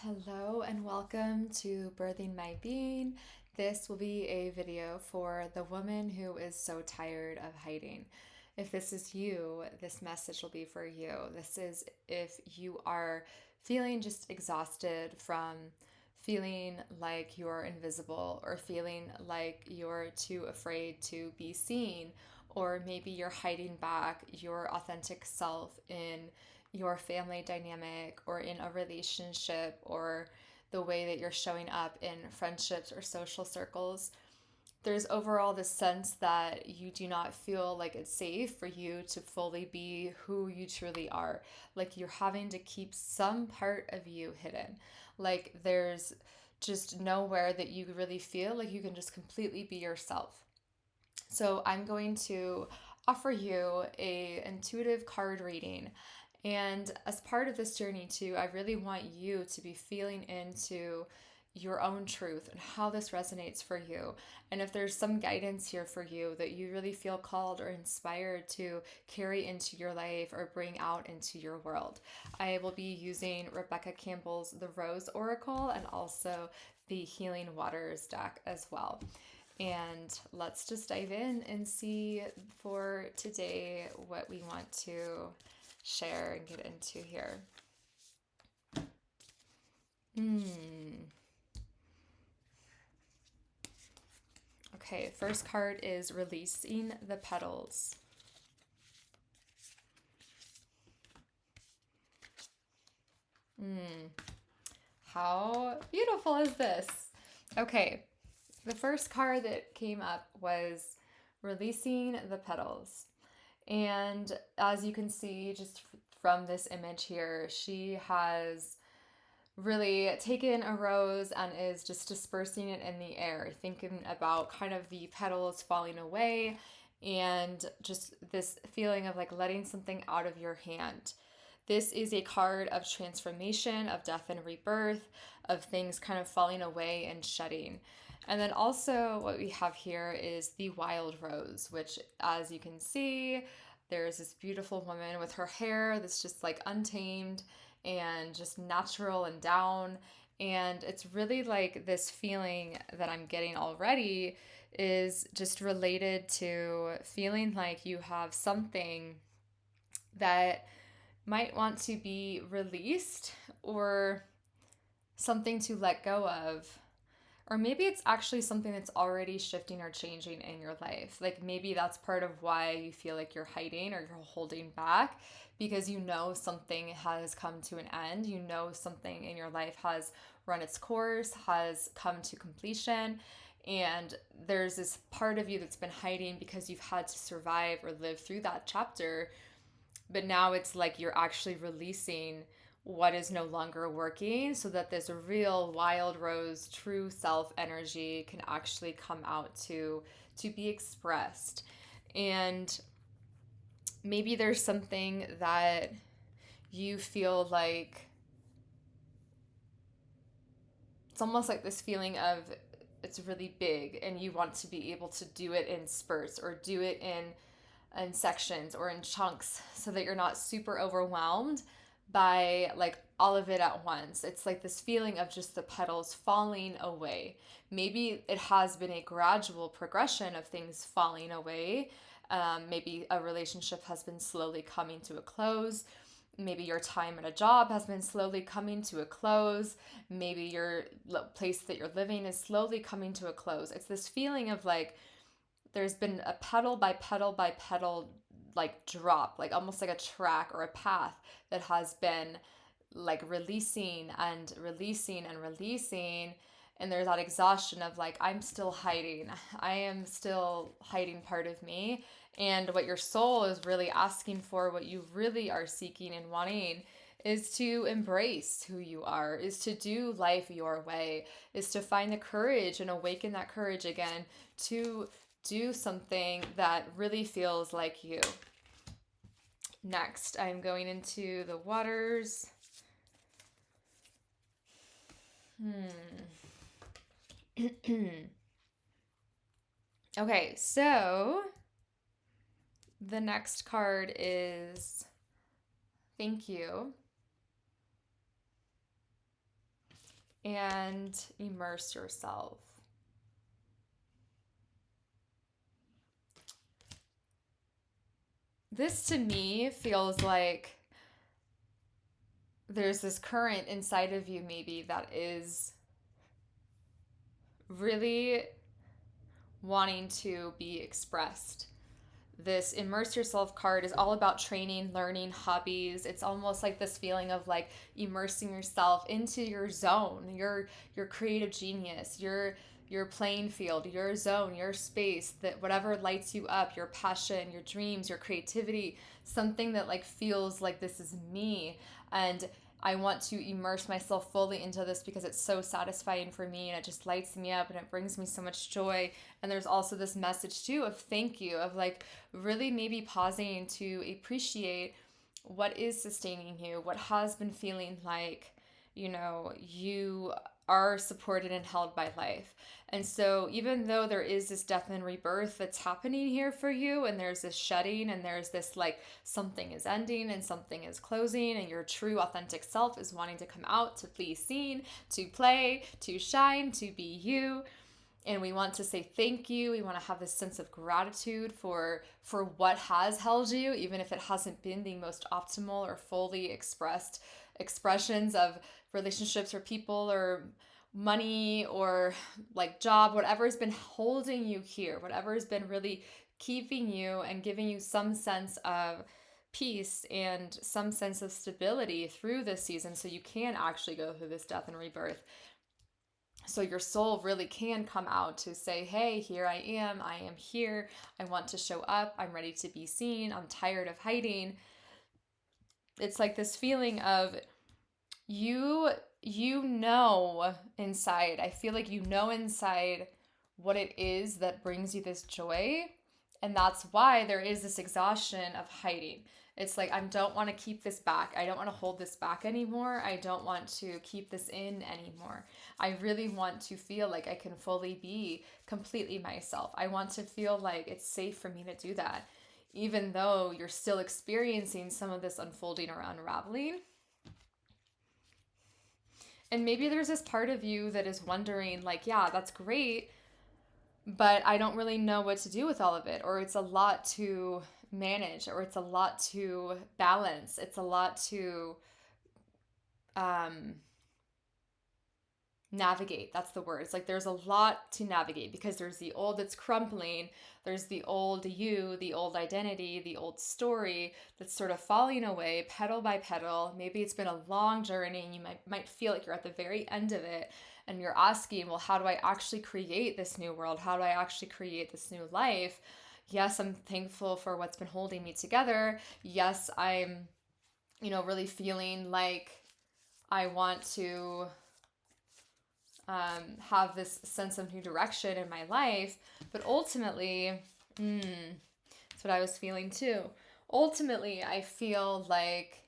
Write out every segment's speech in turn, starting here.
Hello and welcome to Birthing My Being. This will be a video for the woman who is so tired of hiding. If this is you, this message will be for you. This is if you are feeling just exhausted from feeling like you're invisible or feeling like you're too afraid to be seen, or maybe you're hiding back your authentic self in your family dynamic or in a relationship or the way that you're showing up in friendships or social circles. There's overall this sense that you do not feel like it's safe for you to fully be who you truly are. Like you're having to keep some part of you hidden. Like there's just nowhere that you really feel like you can just completely be yourself. So I'm going to offer you a intuitive card reading. And as part of this journey too, I really want you to be feeling into your own truth and how this resonates for you. And if there's some guidance here for you that you really feel called or inspired to carry into your life or bring out into your world. I will be using Rebecca Campbell's The Rose Oracle and also the Healing Waters deck as well. And let's just dive in and see for today what we want to share and get into here. Okay, first card is releasing the petals. How beautiful is this? Okay, the first card that came up was releasing the petals. And as you can see just from this image here, she has really taken a rose and is just dispersing it in the air, thinking about kind of the petals falling away and just this feeling of like letting something out of your hand. This is a card of transformation, of death and rebirth, of things kind of falling away and shedding. And then also what we have here is the wild rose, which as you can see, there's this beautiful woman with her hair that's just like untamed and just natural and down. And it's really like this feeling that I'm getting already is just related to feeling like you have something that might want to be released or something to let go of. Or maybe it's actually something that's already shifting or changing in your life. Like maybe that's part of why you feel like you're hiding or you're holding back because you know something has come to an end. You know something in your life has run its course, has come to completion. And there's this part of you that's been hiding because you've had to survive or live through that chapter. But now it's like you're actually releasing what is no longer working so that this real wild rose true self energy can actually come out to be expressed. And maybe there's something that you feel like it's almost like this feeling of it's really big and you want to be able to do it in spurts or do it in sections or in chunks so that you're not super overwhelmed by like all of it at once. It's like this feeling of just the petals falling away. Maybe it has been a gradual progression of things falling away. Maybe a relationship has been slowly coming to a close. Maybe your time at a job has been slowly coming to a close. Maybe your place that you're living is slowly coming to a close. It's this feeling of like there's been a petal by petal by petal like drop, like almost like a track or a path that has been like releasing and releasing and releasing. And there's that exhaustion of like, I'm still hiding. I am still hiding part of me. And what your soul is really asking for, what you really are seeking and wanting, is to embrace who you are, is to do life your way, is to find the courage and awaken that courage again to do something that really feels like you. Next, I'm going into the waters. Okay, so the next card is thank you. and immerse yourself. This to me feels like there's this current inside of you, maybe, that is really wanting to be expressed. This immerse yourself card is all about training, learning, hobbies. It's almost like this feeling of like immersing yourself into your zone, your creative genius, your playing field, your zone, your space, that whatever lights you up, your passion, your dreams, your creativity, something that like feels like this is me. And I want to immerse myself fully into this because it's so satisfying for me and it just lights me up and it brings me so much joy. And there's also this message too of thank you, of like really maybe pausing to appreciate what is sustaining you, what has been feeling like, you are supported and held by life. And so, even though there is this death and rebirth that's happening here for you, and there's this shedding, and there's this like something is ending and something is closing, and your true authentic self is wanting to come out to be seen, to play, to shine, to be you. And we want to say thank you. We want to have this sense of gratitude for what has held you, even if it hasn't been the most optimal or fully expressed expressions of relationships or people or money or like job, whatever has been holding you here, whatever has been really keeping you and giving you some sense of peace and some sense of stability through this season, so you can actually go through this death and rebirth. So your soul really can come out to say, hey, here I am here, I want to show up, I'm ready to be seen, I'm tired of hiding. It's like this feeling of you know inside, I feel like you know inside what it is that brings you this joy. And that's why there is this exhaustion of hiding. It's like, I don't want to keep this back. I don't want to hold this back anymore. I don't want to keep this in anymore. I really want to feel like I can fully be completely myself. I want to feel like it's safe for me to do that, even though you're still experiencing some of this unfolding or unraveling. And maybe there's this part of you that is wondering, like, yeah, that's great, but I don't really know what to do with all of it, or it's a lot to manage, or it's a lot to balance, it's a lot to um, navigate. That's the word. It's like there's a lot to navigate because there's the old that's crumbling, there's the old you, the old identity, the old story that's sort of falling away petal by petal. Maybe it's been a long journey and you might feel like you're at the very end of it, and you're asking, well, how do I actually create this new world? How do I actually create this new life? Yes, I'm thankful for what's been holding me together. Yes, I'm, really feeling like I want to have this sense of new direction in my life. But ultimately, that's what I was feeling too. Ultimately, I feel like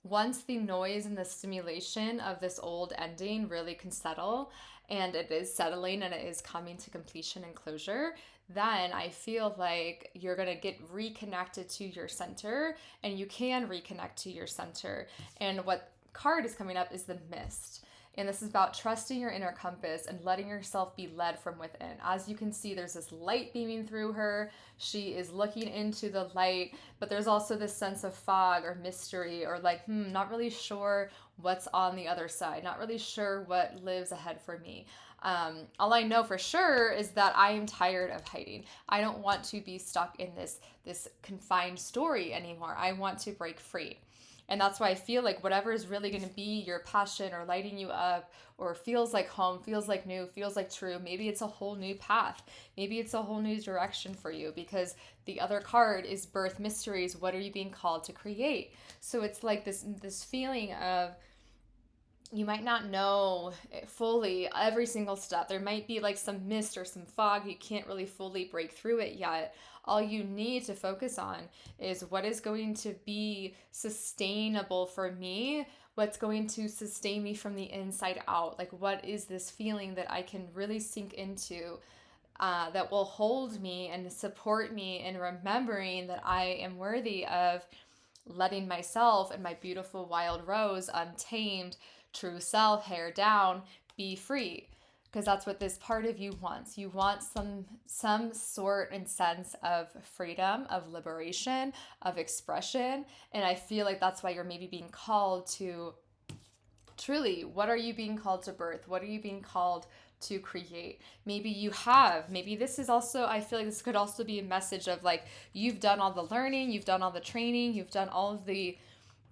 once the noise and the stimulation of this old ending really can settle, and it is settling and it is coming to completion and closure, then I feel like you're going to get reconnected to your center, and you can reconnect to your center. And what card is coming up is the mist. And this is about trusting your inner compass and letting yourself be led from within. As you can see, there's this light beaming through her. She is looking into the light, but there's also this sense of fog or mystery, or like, not really sure what's on the other side, not really sure what lives ahead for me. All I know for sure is that I am tired of hiding. I don't want to be stuck in this confined story anymore. I want to break free. And that's why I feel like whatever is really going to be your passion or lighting you up, or feels like home, feels like new, feels like true, maybe it's a whole new path. Maybe it's a whole new direction for you, because the other card is birth mysteries. What are you being called to create? So it's like this feeling of, you might not know fully every single step. There might be like some mist or some fog. You can't really fully break through it yet. All you need to focus on is what is going to be sustainable for me, what's going to sustain me from the inside out. Like, what is this feeling that I can really sink into, that will hold me and support me in remembering that I am worthy of letting myself and my beautiful wild rose, untamed, true self, hair down, be free. Because that's what this part of you wants. You want some sort and sense of freedom, of liberation, of expression. And I feel like that's why you're maybe being called to truly, what are you being called to birth? What are you being called to create? Maybe this is also, I feel like this could also be a message of like, you've done all the learning, you've done all the training, you've done all of the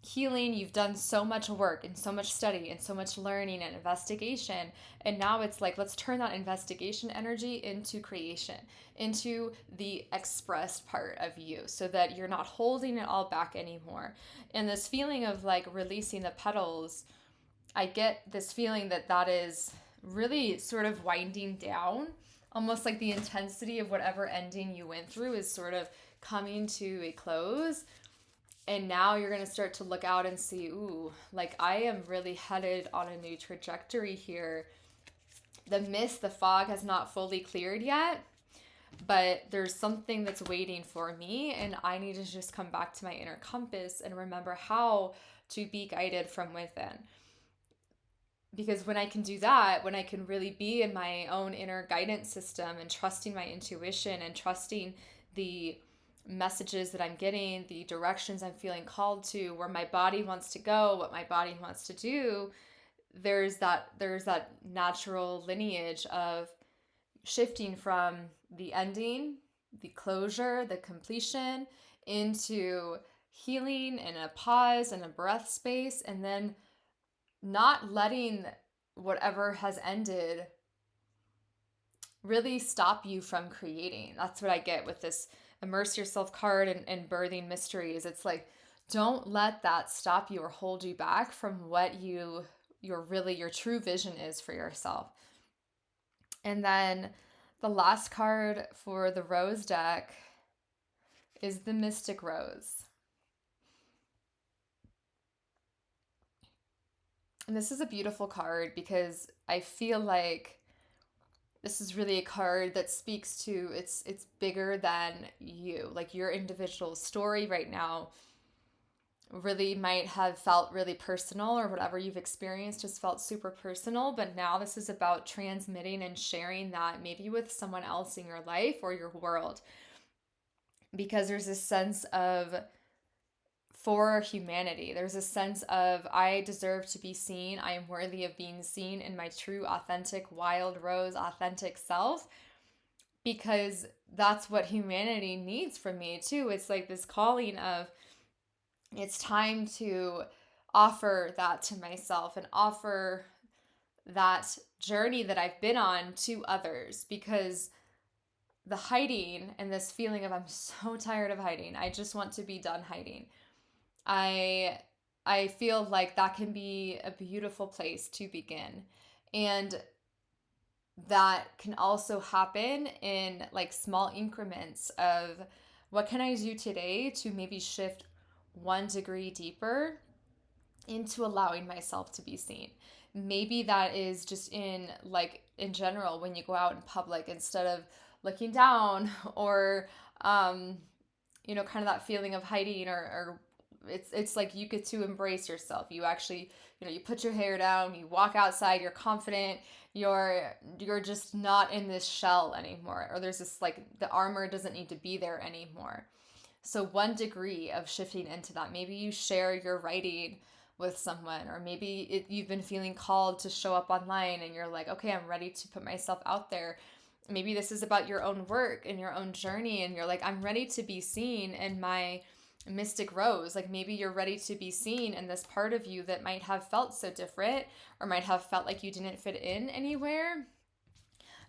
healing, you've done so much work and so much study and so much learning and investigation. And now it's like, let's turn that investigation energy into creation, into the expressed part of you, so that you're not holding it all back anymore. And this feeling of like releasing the petals, I get this feeling that that is really sort of winding down, almost like the intensity of whatever ending you went through is sort of coming to a close. And now you're going to start to look out and see, ooh, like I am really headed on a new trajectory here. The mist, the fog has not fully cleared yet, but there's something that's waiting for me. And I need to just come back to my inner compass and remember how to be guided from within. Because when I can do that, when I can really be in my own inner guidance system and trusting my intuition and trusting the messages that I'm getting, the directions I'm feeling called to, where my body wants to go, what my body wants to do, there's that natural lineage of shifting from the ending, the closure, the completion, into healing and a pause and a breath space, and then not letting whatever has ended really stop you from creating. That's what I get with this immerse yourself card and birthing mysteries. It's like, don't let that stop you or hold you back from what your true vision is for yourself. And then the last card for the rose deck is the Mystic Rose. And this is a beautiful card because I feel like this is really a card that speaks to it's bigger than you. Like your individual story right now really might have felt really personal, or whatever you've experienced just felt super personal, but now this is about transmitting and sharing that maybe with someone else in your life or your world. Because there's this sense of, for humanity, there's a sense of, I deserve to be seen. I am worthy of being seen in my true, authentic, wild rose, authentic self, because that's what humanity needs from me too. It's like this calling of, it's time to offer that to myself and offer that journey that I've been on to others, because the hiding and this feeling of, I'm so tired of hiding, I just want to be done hiding, I feel like that can be a beautiful place to begin. And that can also happen in like small increments of, what can I do today to maybe shift 1 degree deeper into allowing myself to be seen. Maybe that is just in general, when you go out in public, instead of looking down or kind of that feeling of hiding, or it's like you get to embrace yourself. You actually, you put your hair down, you walk outside, you're confident, you're just not in this shell anymore, or there's this, like, the armor doesn't need to be there anymore. So 1 degree of shifting into that. Maybe you share your writing with someone, or maybe you've been feeling called to show up online and you're like, okay, I'm ready to put myself out there. Maybe this is about your own work and your own journey, and you're like, I'm ready to be seen in my mystic rose. Like, maybe you're ready to be seen in this part of you that might have felt so different, or might have felt like you didn't fit in anywhere,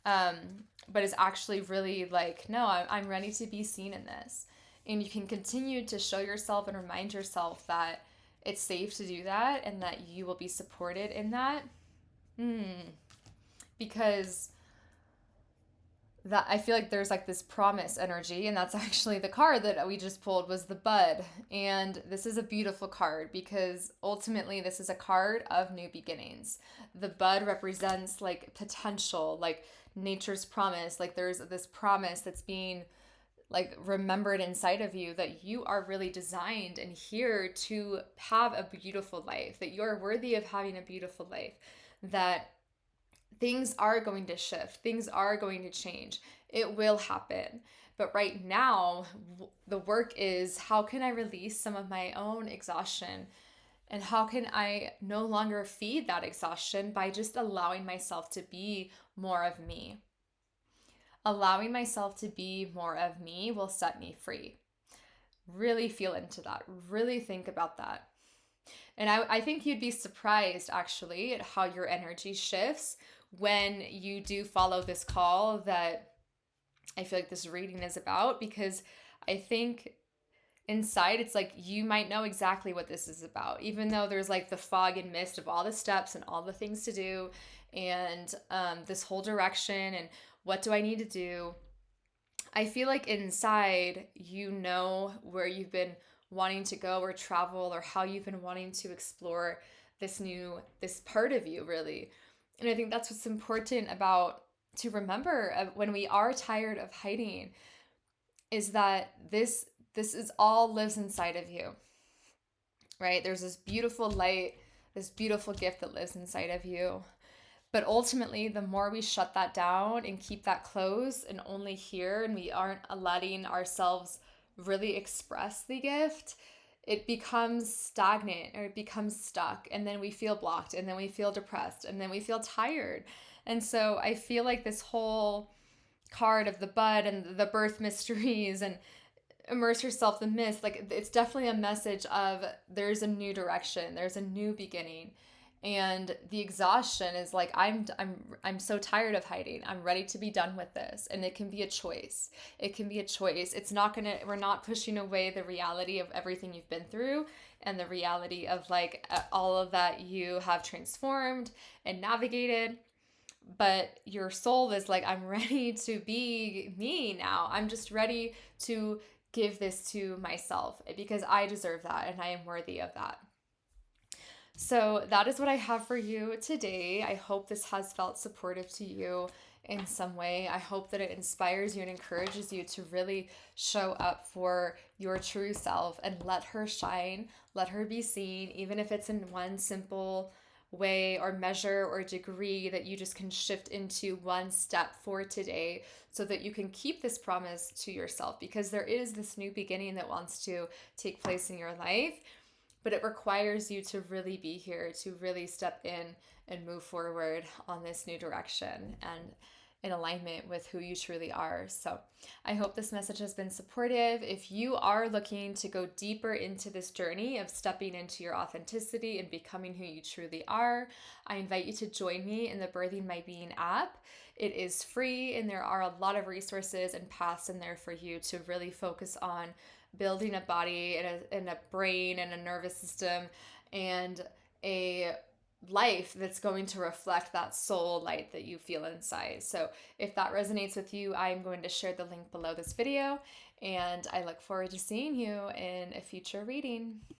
but is actually really like, no, I'm ready to be seen in this. And you can continue to show yourself and remind yourself that it's safe to do that, and that you will be supported in that. Because that, I feel like there's like this promise energy, and that's actually the card that we just pulled, was the bud. And this is a beautiful card because ultimately this is a card of new beginnings. The bud represents like potential, like nature's promise. Like there's this promise that's being like remembered inside of you that you are really designed and here to have a beautiful life, that you're worthy of having a beautiful life, that things are going to shift, things are going to change. It will happen. But right now, the work is, how can I release some of my own exhaustion? And how can I no longer feed that exhaustion by just allowing myself to be more of me? Allowing myself to be more of me will set me free. Really feel into that. Really think about that. And I think you'd be surprised actually at how your energy shifts when you do follow this call that I feel like this reading is about, because I think inside it's like you might know exactly what this is about, even though there's like the fog and mist of all the steps and all the things to do, and this whole direction and what do I need to do. I feel like inside you know where you've been wanting to go or travel, or how you've been wanting to explore this part of you really. And I think that's what's important about to remember when we are tired of hiding, is that this is all lives inside of you, right? There's this beautiful light, this beautiful gift that lives inside of you. But ultimately, the more we shut that down and keep that closed and only here, and we aren't letting ourselves really express the gift, it becomes stagnant or it becomes stuck. And then we feel blocked, and then we feel depressed, and then we feel tired. And so I feel like this whole card of the bud and the birth mysteries and immerse yourself in the mist, like it's definitely a message of there's a new direction, there's a new beginning. And the exhaustion is like I'm so tired of hiding, I'm ready to be done with this. And it can be a choice, it can be a choice. It's not gonna, we're not pushing away the reality of everything you've been through, and the reality of like all of that you have transformed and navigated. But your soul is like, I'm ready to be me now, I'm just ready to give this to myself because I deserve that and I am worthy of that. So that is what I have for you today. I hope this has felt supportive to you in some way. I hope that it inspires you and encourages you to really show up for your true self and let her shine, let her be seen, even if it's in one simple way or measure or degree that you just can shift into one step for today, so that you can keep this promise to yourself, because there is this new beginning that wants to take place in your life. But it requires you to really be here, to really step in and move forward on this new direction and in alignment with who you truly are. So I hope this message has been supportive. If you are looking to go deeper into this journey of stepping into your authenticity and becoming who you truly are, I invite you to join me in the Birthing My Being app. It is free, and there are a lot of resources and paths in there for you to really focus on building a body and a brain and a nervous system and a life that's going to reflect that soul light that you feel inside. So if that resonates with you, I'm going to share the link below this video, and I look forward to seeing you in a future reading.